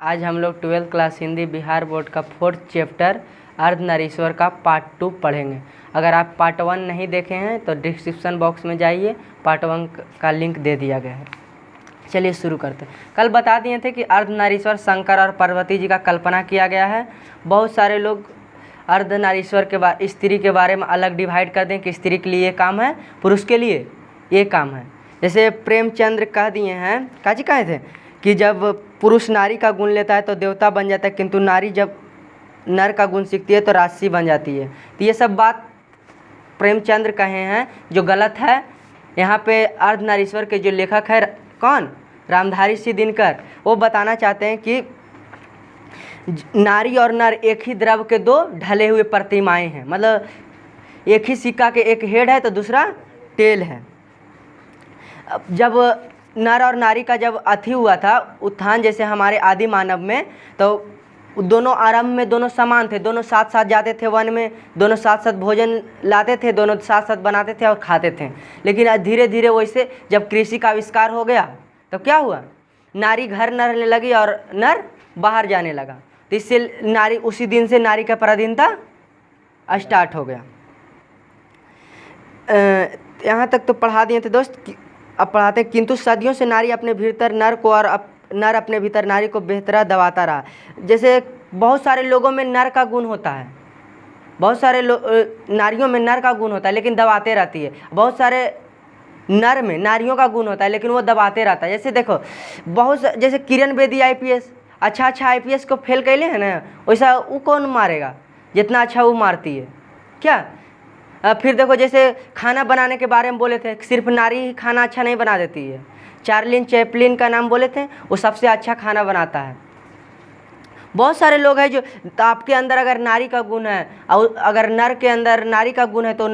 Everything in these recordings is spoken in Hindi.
आज हम लोग 12th class Hindi Bihar board का 4th चैप्टर अर्धनारीश्वर का पार्ट 2 पढ़ेंगे। अगर आप पार्ट 1 नहीं देखे हैं तो डिस्क्रिप्शन बॉक्स में जाइए, पार्ट 1 का लिंक दे दिया गया है। चलिए शुरू करते हैं। कल बता दिए थे कि अर्धनारीश्वर शंकर और पार्वती जी का कल्पना किया गया है। बहुत सारे लोग अर्धनारीश्वर के स्त्री के बारे में अलग डिवाइड कर दें कि स्त्री के लिए ये काम है, पुरुष के लिए ये काम है। जैसे प्रेमचंद्र कह दिए हैं, काजी कहे थे कि जब पुरुष नारी का गुण लेता है तो देवता बन जाता है, किंतु नारी जब नर का गुण सीखती है तो राक्षसी बन जाती है। तो ये सब बात प्रेमचंद्र कहे हैं जो गलत है। यहाँ पे अर्धनारीश्वर के जो लेखक है कौन, रामधारी सिंह दिनकर, वो बताना चाहते हैं कि नारी और नर एक ही द्रव के दो ढले हुए प्रतिमाएं हैं। मतलब एक ही सिक्का के एक हेड है तो दूसरा टेल है। जब नर और नारी का जब अथी हुआ था उत्थान, जैसे हमारे आदि मानव में, तो दोनों आरंभ में दोनों समान थे, दोनों साथ साथ जाते थे वन में, दोनों साथ साथ भोजन लाते थे, दोनों साथ साथ बनाते थे और खाते थे। लेकिन धीरे धीरे वैसे जब कृषि का आविष्कार हो गया तो क्या हुआ, नारी घर न रहने लगी और नर बाहर जाने लगा। तो इससे नारी, उसी दिन से नारी का पराधीनता स्टार्ट हो गया। यहाँ तक तो पढ़ा दिए थे दोस्त। अब पढ़ाते हैं, किंतु सदियों से नारी अपने भीतर नर को और नर अपने भीतर नारी को बेहतर दबाता रहा। जैसे बहुत सारे लोगों में नर का गुण होता है, बहुत सारे नारियों में नर का गुण होता है लेकिन दबाते रहती है। बहुत सारे नर में नारियों का गुण होता है लेकिन वो दबाते रहता है। जैसे देखो जैसे किरण बेदी IPS अच्छा IPS को फेल कैले है ना, वैसा वो कौन मारेगा जितना अच्छा वो मारती है क्या। फिर देखो जैसे खाना बनाने के बारे में बोले थे, सिर्फ नारी ही खाना अच्छा नहीं बना देती है। चार्लिन चैपलिन का नाम बोले थे, वो सबसे अच्छा खाना बनाता है। बहुत सारे लोग हैं जो, तो आपके अंदर अगर नारी का गुण है और अगर नर के अंदर नारी का गुण है तो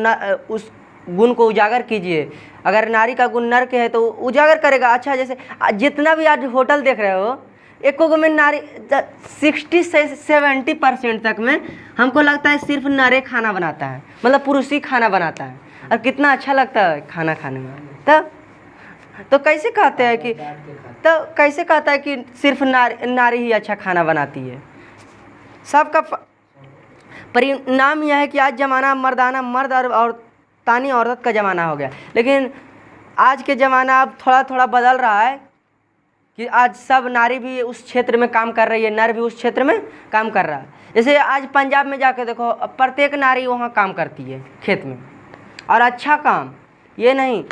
उस गुण को उजागर कीजिए। अगर नारी का गुण नर के है तो उजागर करेगा। अच्छा, जैसे जितना भी आज होटल देख रहे हो, एक में नारी 60 से 70% तक में हमको लगता है सिर्फ नारे खाना बनाता है, मतलब पुरुष ही खाना बनाता है। और कितना अच्छा लगता है खाना खाने में। तो कैसे कहते हैं कि, तो कैसे कहता है कि सिर्फ नारी ही अच्छा खाना बनाती है। सबका परिणाम यह है कि आज ज़माना मर्दाना मर्द और तानी औरत का ज़माना हो गया। लेकिन आज के ज़माना अब थोड़ा थोड़ा बदल रहा है कि आज सब नारी भी उस क्षेत्र में काम कर रही है, नर भी उस क्षेत्र में काम कर रहा है। जैसे आज पंजाब में जाके देखो, प्रत्येक नारी वहाँ काम करती है खेत में, और अच्छा काम। ये नहीं,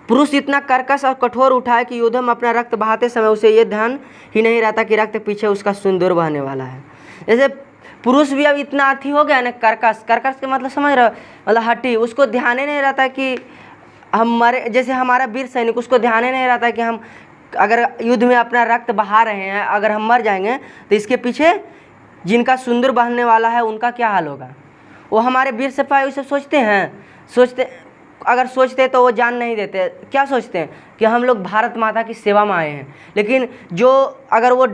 पुरुष इतना कर्कश और कठोर उठा है कि युद्ध में अपना रक्त बहाते समय उसे ये ध्यान ही नहीं रहता कि रक्त पीछे उसका सिंदूर बहने वाला है। जैसे पुरुष भी अब इतना अथी हो गया ना, कर्कश के मतलब समझ रहे हो, मतलब हट्टी, उसको ध्यान ही नहीं रहता कि हमारे जैसे हमारा वीर सैनिक, उसको ध्यान ही नहीं रहता कि हम अगर युद्ध में अपना रक्त बहा रहे हैं, अगर हम मर जाएंगे तो इसके पीछे जिनका सिंदूर बहने वाला है उनका क्या हाल होगा। वो हमारे वीर सिपाही उसे सोचते अगर सोचते तो वो जान नहीं देते। क्या सोचते हैं कि हम लोग भारत माता की सेवा में आए हैं। लेकिन जो अगर वो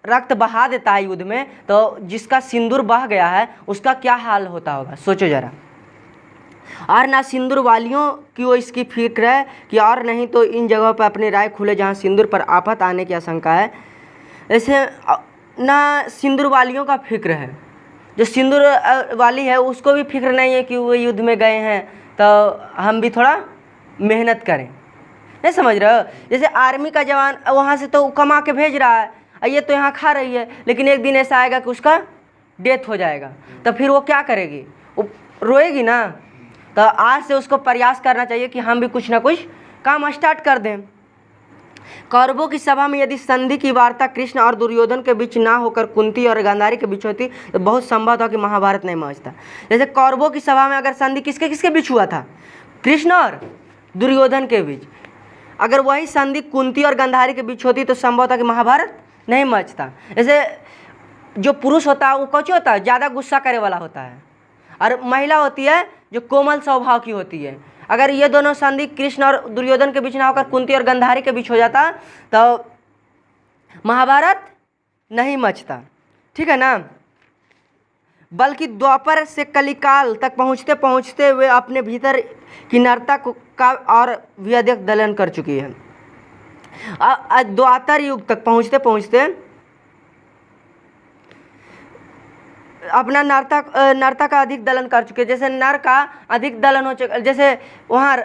रक्त बहा देता है युद्ध में, तो जिसका सिंदूर बह गया है उसका क्या हाल होता होगा, सोचो जरा। और ना सिंदूर वालियों की वो इसकी फिक्र है कि और नहीं तो इन जगहों पर अपनी राय खुले जहाँ सिंदूर पर आफत आने की आशंका है। ऐसे ना सिंदूर वालियों का फिक्र है, जो सिंदूर वाली है उसको भी फिक्र नहीं है कि वो युद्ध में गए हैं तो हम भी थोड़ा मेहनत करें। नहीं समझ रहे हो। जैसे आर्मी का जवान वहाँ से तो कमा के भेज रहा है, ये तो यहाँ खा रही है, लेकिन एक दिन ऐसा आएगा कि उसका डेथ हो जाएगा, तो फिर वो क्या करेगी, वो रोएगी ना। तो आज से उसको प्रयास करना चाहिए कि हम भी कुछ ना कुछ काम स्टार्ट कर दें। कौरवों की सभा में यदि संधि की वार्ता कृष्ण और दुर्योधन के बीच ना होकर कुंती और गांधारी के बीच होती तो बहुत संभव था कि महाभारत नहीं पहुँचता। जैसे कौरवों की सभा में अगर संधि किसके किसके बीच हुआ था, कृष्ण और दुर्योधन के बीच, अगर वही संधि कुंती और गांधारी के बीच होती तो संभव था कि महाभारत नहीं मचता। जैसे जो पुरुष होता है वो कौन होता है, ज़्यादा गुस्सा करे वाला होता है, और महिला होती है जो कोमल स्वभाव की होती है। अगर ये दोनों संधि कृष्ण और दुर्योधन के बीच ना होकर कुंती और गांधारी के बीच हो जाता तो महाभारत नहीं मचता, ठीक है ना। बल्कि द्वापर से कलिकाल तक पहुँचते पहुँचते वे अपने भीतर की नरता का और भी अधिक दलन कर चुकी है। द्वापर युग तक पहुँचते पहुँचते अपना नर्ता का अधिक दलन कर चुके। जैसे नर का अधिक दलन हो चुका, जैसे वहाँ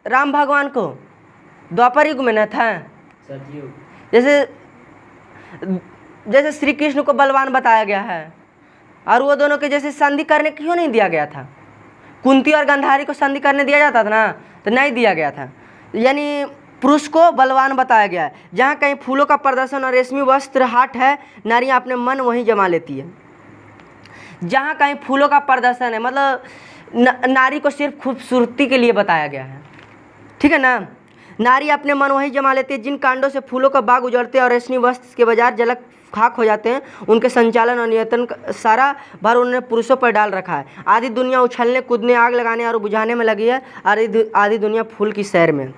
राम भगवान को द्वापर युग में न था, जैसे जैसे श्री कृष्ण को बलवान बताया गया है, और वो दोनों के जैसे संधि करने क्यों नहीं दिया गया था? कुंती और गांधारी को संधि करने दिया जाता था ना, तो नहीं दिया गया था। यानी पुरुष को बलवान बताया गया है। जहाँ कहीं फूलों का प्रदर्शन और रेशमी वस्त्र हाट है, नारियाँ अपने मन वहीं जमा लेती है। जहाँ कहीं फूलों का प्रदर्शन है, मतलब नारी को सिर्फ खूबसूरती के लिए बताया गया है, ठीक है ना। नारी अपने मन वहीं जमा लेती है। जिन कांडों से फूलों का बाग उजड़ते हैं और रेशमी वस्त्र के बाजार जलक खाक हो जाते हैं, उनके संचालन और नियंत्रण सारा भार उन्होंने पुरुषों पर डाल रखा है। आधी दुनिया उछलने कूदने, आग लगाने और बुझाने में लगी है, आधी दुनिया फूल की सैर में।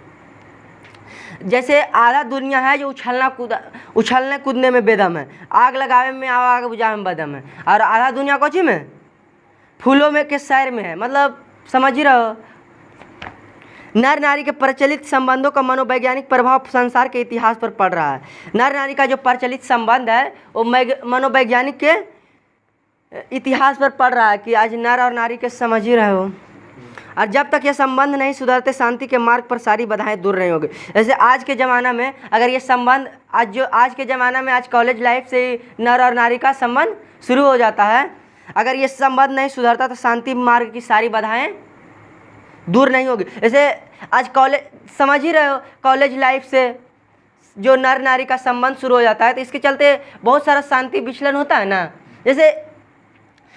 जैसे आधा दुनिया है जो उछलने कूदने में बेदम है, आग लगावे में, आग बुझावे में बेदम है, और आधा दुनिया कोची में? फूलों में के सैर में है। मतलब समझ ही रहो। नर नारी के प्रचलित संबंधों का मनोवैज्ञानिक प्रभाव संसार के इतिहास पर पड़ रहा है। नर नारी का जो प्रचलित संबंध है वो मनोवैज्ञानिक के इतिहास पर पड़ रहा है कि आज नर और नारी के समझ ही रहे हो। और जब तक ये संबंध नहीं सुधरते, शांति के मार्ग पर सारी बाधाएं दूर नहीं होगी। जैसे आज के ज़माना में अगर ये संबंध आज के ज़माना में आज कॉलेज लाइफ से ही नर और नारी का संबंध शुरू हो जाता है। अगर ये संबंध नहीं सुधरता तो शांति मार्ग की सारी बाधाएं दूर नहीं होगी। जैसे आज कॉलेज समझ ही रहे हो, कॉलेज लाइफ से जो नर नारी का संबंध शुरू हो जाता है, तो इसके चलते बहुत सारा शांति विचलन होता है ना। जैसे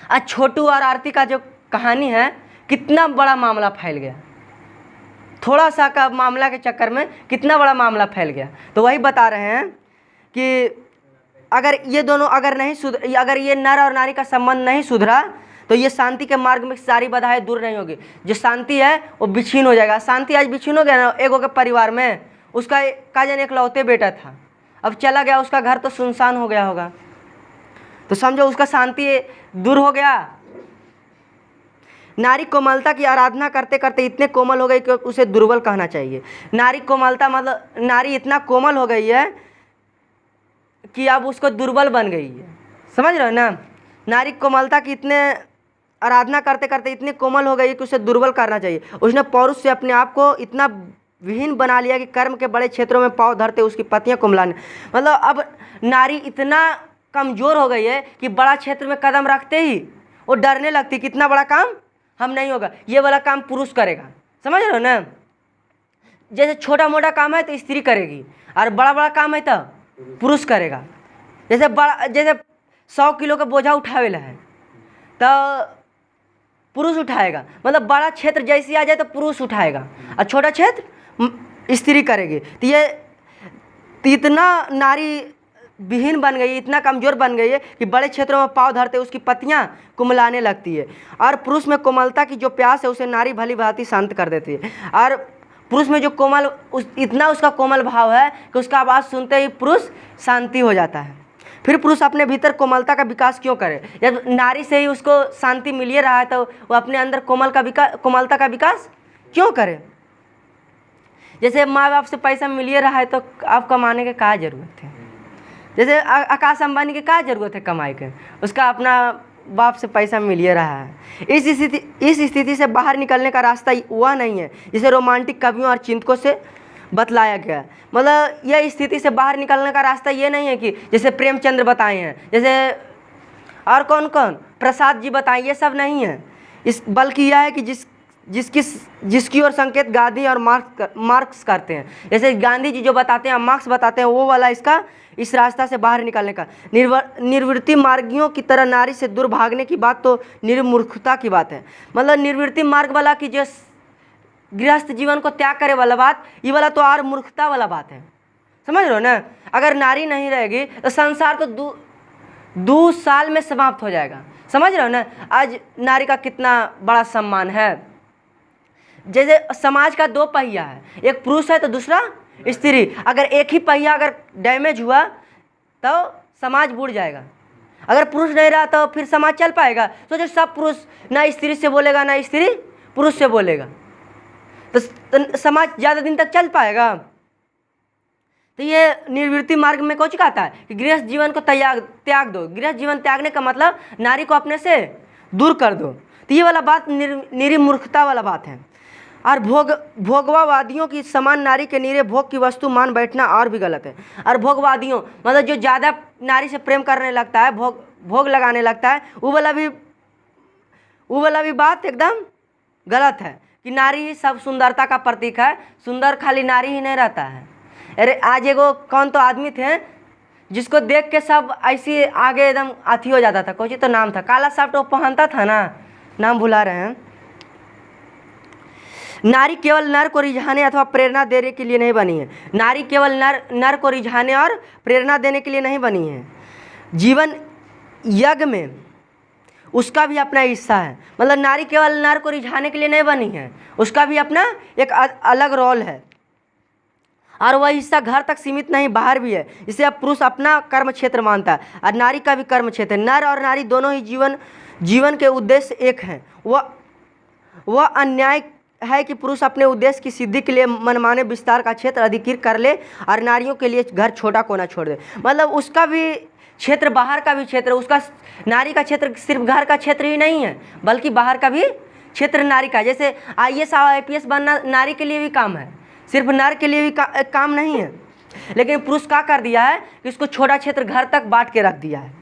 आज छोटू और आरती का जो कहानी है, कितना बड़ा मामला फैल गया, थोड़ा सा का मामला के चक्कर में कितना बड़ा मामला फैल गया। तो वही बता रहे हैं कि अगर ये दोनों अगर ये नर और नारी का संबंध नहीं सुधरा तो ये शांति के मार्ग में सारी बाधाएं दूर नहीं होगी। जो शांति है वो विच्छिन्न हो जाएगा। शांति आज विच्छिन्न हो गया ना। एगो के परिवार में उसका का जन एक लौते बेटा था, अब चला गया, उसका घर तो सुनसान हो गया होगा, तो समझो उसका शांति दूर हो गया। नारी कोमलता की आराधना करते करते इतने कोमल हो गई कि उसे दुर्बल कहना चाहिए। नारी कोमलता मतलब नारी इतना कोमल हो गई है कि अब उसको दुर्बल बन गई है। समझ रहे हो ना। नारी कोमलता की इतने आराधना करते करते इतनी कोमल हो गई कि उसे दुर्बल करना चाहिए। उसने पौरुष से अपने आप को इतना विहीन बना लिया कि कर्म के बड़े क्षेत्रों में पाँव धरते उसकी पतियां कुमलाने। मतलब अब नारी इतना कमज़ोर हो गई है कि बड़ा क्षेत्र में कदम रखते ही वो डरने लगती, कितना बड़ा काम हम नहीं होगा, ये वाला काम पुरुष करेगा। समझ रहे हो ना। जैसे छोटा मोटा काम है तो स्त्री करेगी, और बड़ा बड़ा काम है तो पुरुष करेगा। जैसे 100 किलो का बोझा उठावेला है तो पुरुष उठाएगा। मतलब बड़ा क्षेत्र जैसे आ जाए तो पुरुष उठाएगा, और छोटा क्षेत्र स्त्री करेगी। तो ये इतना नारी विहीन बन गई, इतना कमज़ोर बन गई है कि बड़े क्षेत्रों में पाँव धरते उसकी पतियां कुमलाने लगती है। और पुरुष में कोमलता की जो प्यास है उसे नारी भली भांति शांत कर देती है। और पुरुष में जो इतना उसका कोमल भाव है कि उसका आवाज़ सुनते ही पुरुष शांति हो जाता है। फिर पुरुष अपने भीतर कोमलता का विकास क्यों करे? जब नारी से ही उसको शांति मिल ही रहा है तो वो अपने अंदर कोमलता का विकास क्यों करे? जैसे माँ बाप से पैसा मिल ही रहा है तो आप कमाने के क्या ज़रूरत है? जैसे आकाश अंबानी के क्या ज़रूरत है कमाई के, उसका अपना बाप से पैसा मिल ही रहा है। इस स्थिति से बाहर निकलने का रास्ता वह नहीं है जिसे रोमांटिक कवियों और चिंतकों से बतलाया गया। मतलब यह स्थिति से बाहर निकलने का रास्ता ये नहीं है कि जैसे प्रेमचंद्र बताए हैं, जैसे और कौन प्रसाद जी बताए, ये सब नहीं है। बल्कि यह है कि जिसकी ओर संकेत गांधी और मार्क्स करते हैं। जैसे गांधी जी जो बताते हैं, मार्क्स बताते हैं, वो वाला इस रास्ता से बाहर निकलने का। निर्वृत्ति मार्गियों की तरह नारी से दूर भागने की बात तो निर्मूर्खता की बात है। मतलब निर्वृत्ति मार्ग वाला कि जो गृहस्थ जीवन को त्याग करे वाला बात, ये वाला तो और मूर्खता वाला बात है। समझ रहे हो ना। अगर नारी नहीं रहेगी तो संसार तो 2 साल में समाप्त हो जाएगा। समझ रहे हो ना। आज नारी का कितना बड़ा सम्मान है। जैसे समाज का 2 पहिया है, एक पुरुष है तो दूसरा स्त्री। अगर एक ही पहिया अगर डैमेज हुआ तो समाज बुड़ जाएगा। अगर पुरुष नहीं रहा तो फिर समाज चल पाएगा? सोचो सब पुरुष ना स्त्री से बोलेगा ना स्त्री पुरुष से बोलेगा तो समाज ज़्यादा दिन तक चल पाएगा? तो ये निर्वृत्ति मार्ग में कौन कहता है कि गृहस्थ जीवन को त्याग दो। गृहस्थ जीवन त्यागने का मतलब नारी को अपने से दूर कर दो। तो ये वाला बात निरी मूर्खता वाला बात है। और भोगवादियों की समान नारी के नीरे भोग की वस्तु मान बैठना और भी गलत है। और भोगवादियों मतलब जो ज़्यादा नारी से प्रेम करने लगता है, भोग लगाने लगता है, वो वाला भी बात एकदम गलत है कि नारी ही सब सुंदरता का प्रतीक है। सुंदर खाली नारी ही नहीं रहता है। अरे आज एगो कौन तो आदमी थे जिसको देख के सब ऐसी आगे एकदम अथी हो जाता था, कोई तो नाम था, काला साफ्ट वो पहनता था ना, नाम भुला रहे हैं। नारी केवल नर को रिझाने अथवा प्रेरणा देने के लिए नहीं बनी है। नारी केवल नर को रिझाने और प्रेरणा देने के लिए नहीं बनी है। जीवन यज्ञ में उसका भी अपना हिस्सा है। मतलब नारी केवल नर को रिझाने के लिए नहीं बनी है, उसका भी अपना एक अलग रोल है। और वह हिस्सा घर तक सीमित नहीं, बाहर भी है। इसे अब पुरुष अपना कर्म क्षेत्र मानता है और नारी का भी कर्म क्षेत्र है। नर और नारी दोनों ही जीवन के उद्देश्य एक हैं। वह अन्याय है कि पुरुष अपने उद्देश्य की सिद्धि के लिए मनमाने विस्तार का क्षेत्र अधिकृत कर ले और नारियों के लिए घर छोटा कोना छोड़ दे। मतलब उसका भी क्षेत्र बाहर का भी क्षेत्र, उसका नारी का क्षेत्र सिर्फ घर का क्षेत्र ही नहीं है बल्कि बाहर का भी क्षेत्र नारी का। जैसे IAS और IPS बनना नारी के लिए भी काम है, सिर्फ नर के लिए भी काम नहीं है। लेकिन पुरुष क्या कर दिया है कि इसको छोटा क्षेत्र घर तक बांट के रख दिया है।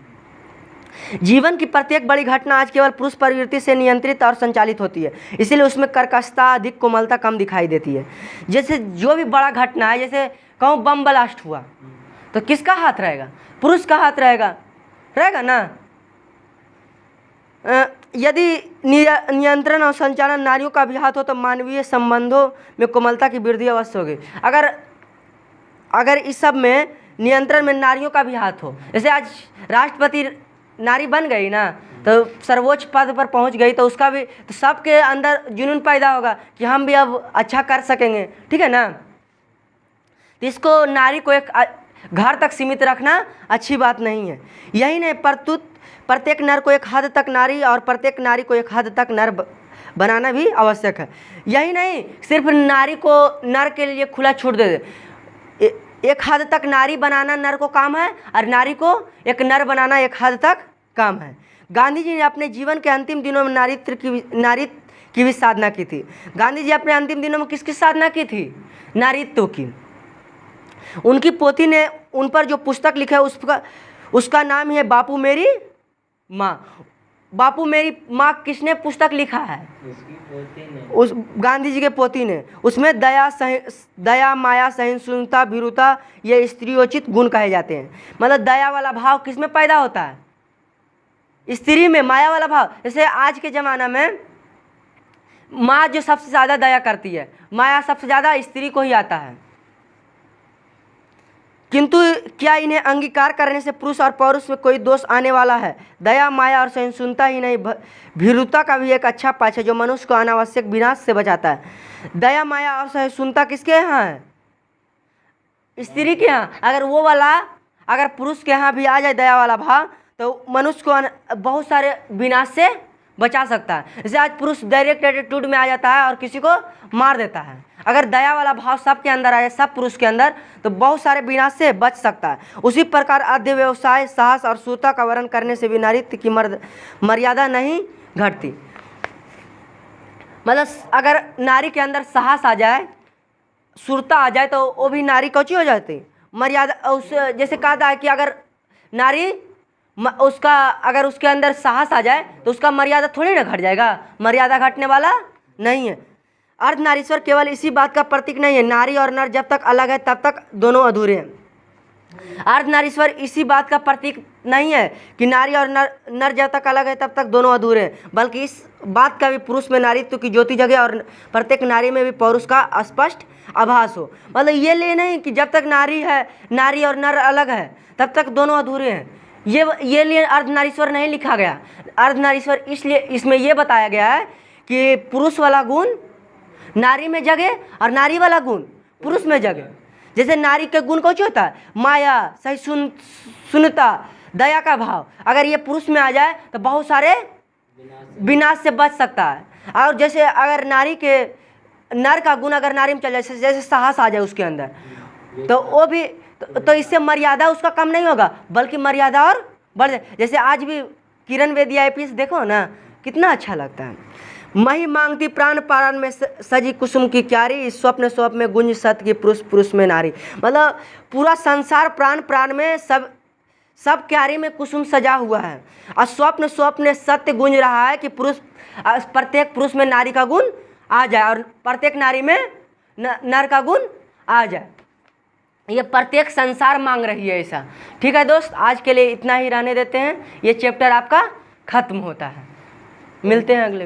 जीवन की प्रत्येक बड़ी घटना आज केवल पुरुष प्रवृत्ति से नियंत्रित और संचालित होती है, इसीलिए उसमें कर्कशता अधिक, कोमलता कम दिखाई देती है। जैसे जो भी बड़ा घटना है, जैसे कहूँ बम ब्लास्ट हुआ तो किसका हाथ रहेगा? पुरुष का हाथ रहेगा ना। यदि नियंत्रण और संचालन नारियों का भी हाथ हो तो मानवीय संबंधों में कोमलता की वृद्धि अवश्य होगी। अगर इस सब में नियंत्रण में नारियों का भी हाथ हो, जैसे आज राष्ट्रपति नारी बन गई ना, तो सर्वोच्च पद पर पहुंच गई, तो उसका भी तो सबके अंदर जुनून पैदा होगा कि हम भी अब अच्छा कर सकेंगे, ठीक है ना। तो इसको नारी को एक घर तक सीमित रखना अच्छी बात नहीं है। यही नहीं, प्रत्येक नर को एक हद तक नारी और प्रत्येक नारी को एक हद तक नर बनाना भी आवश्यक है। यही नहीं सिर्फ नारी को नर के लिए खुला छूट दे दे, एक हद तक नारी बनाना नर को काम है और नारी को एक नर बनाना एक हद तक काम है। गांधी जी ने अपने जीवन के अंतिम दिनों में नारीत्व की भी साधना की थी। गांधी जी अपने अंतिम दिनों में किसकी साधना की थी? नारीत्व की। उनकी पोती ने उन पर जो पुस्तक लिखा है उसका नाम है बापू मेरी माँ। बापू मेरी माँ किसने पुस्तक लिखा है? उस गांधी जी के पोती ने। उसमें दया, माया, सहिष्णुता, भीरुता ये स्त्रीयोचित गुण कहे जाते हैं। मतलब दया वाला भाव किस में पैदा होता है? स्त्री में। माया वाला भाव, जैसे आज के ज़माना में माँ जो सबसे ज़्यादा दया करती है, माया सबसे ज़्यादा स्त्री को ही आता है। किंतु क्या इन्हें अंगीकार करने से पुरुष और पौरुष में कोई दोष आने वाला है? दया, माया और सहिष्णुता ही नहीं, भीरुता का भी एक अच्छा पक्ष है जो मनुष्य को अनावश्यक विनाश से बचाता है। दया, माया और सहिष्णुता किसके यहाँ है? स्त्री के यहाँ। अगर पुरुष के यहाँ भी आ जाए दया वाला भाव तो मनुष्य को बहुत सारे विनाश से बचा सकता है। जैसे आज पुरुष डायरेक्ट एटीट्यूड में आ जाता है और किसी को मार देता है। अगर दया वाला भाव सबके अंदर आए, सब पुरुष के अंदर, तो बहुत सारे विनाश से बच सकता है। उसी प्रकार आद्य व्यवसाय, साहस और शूरता का वर्णन करने से भी नारीत्व की मर्यादा नहीं घटती। मतलब अगर नारी के अंदर साहस आ जाए, शूरता आ जाए, तो वो भी नारी कौची हो जाती? मर्यादा। उस जैसे कहा था कि अगर नारी अगर उसके अंदर साहस आ जाए तो उसका मर्यादा थोड़ी ना घट जाएगा, मर्यादा घटने वाला नहीं है। अर्धनारीश्वर केवल इसी बात का प्रतीक नहीं है, नारी और नर जब तक अलग है तब तक दोनों अधूरे हैं। अर्धनारीश्वर इसी बात का प्रतीक नहीं है कि नारी और नर जब तक अलग है तब तक दोनों अधूरे हैं, बल्कि इस बात का भी पुरुष में नारीत्व की ज्योति जगे और प्रत्येक नारी में भी पौरुष का स्पष्ट आभास हो। मतलब ये ले नहीं कि जब तक नारी और नर अलग है तब तक दोनों अधूरे हैं, ये लिए अर्धनारीश्वर नहीं लिखा गया। अर्धनारीश्वर इसलिए इसमें यह बताया गया है कि पुरुष वाला गुण नारी में जगे और नारी वाला गुण पुरुष में जगे। जैसे नारी के गुण कौन होता है? माया, सहिष्णुता, दया का भाव। अगर ये पुरुष में आ जाए तो बहुत सारे विनाश से बच सकता है। और जैसे अगर नर का गुण अगर नारी में चल जाए, जैसे साहस आ जाए उसके अंदर, तो वो भी तो इससे मर्यादा उसका कम नहीं होगा, बल्कि मर्यादा और बढ़ जाए। जैसे आज भी किरण बेदी IPS देखो ना, कितना अच्छा लगता है। मही मांगती प्राण प्राण में सजी कुसुम की क्यारी, स्वप्न स्वप्न में गुंज सत की पुरुष पुरुष में नारी। मतलब पूरा संसार प्राण प्राण में सब क्यारी में कुसुम सजा हुआ है, और स्वप्न स्वप्न सत्य गुंज रहा है कि पुरुष, प्रत्येक पुरुष में नारी का गुण आ जाए और प्रत्येक नारी में नर का गुण आ जाए। ये प्रत्येक संसार मांग रही है ऐसा। ठीक है दोस्त, आज के लिए इतना ही रहने देते हैं। ये चैप्टर आपका खत्म होता है। मिलते हैं अगले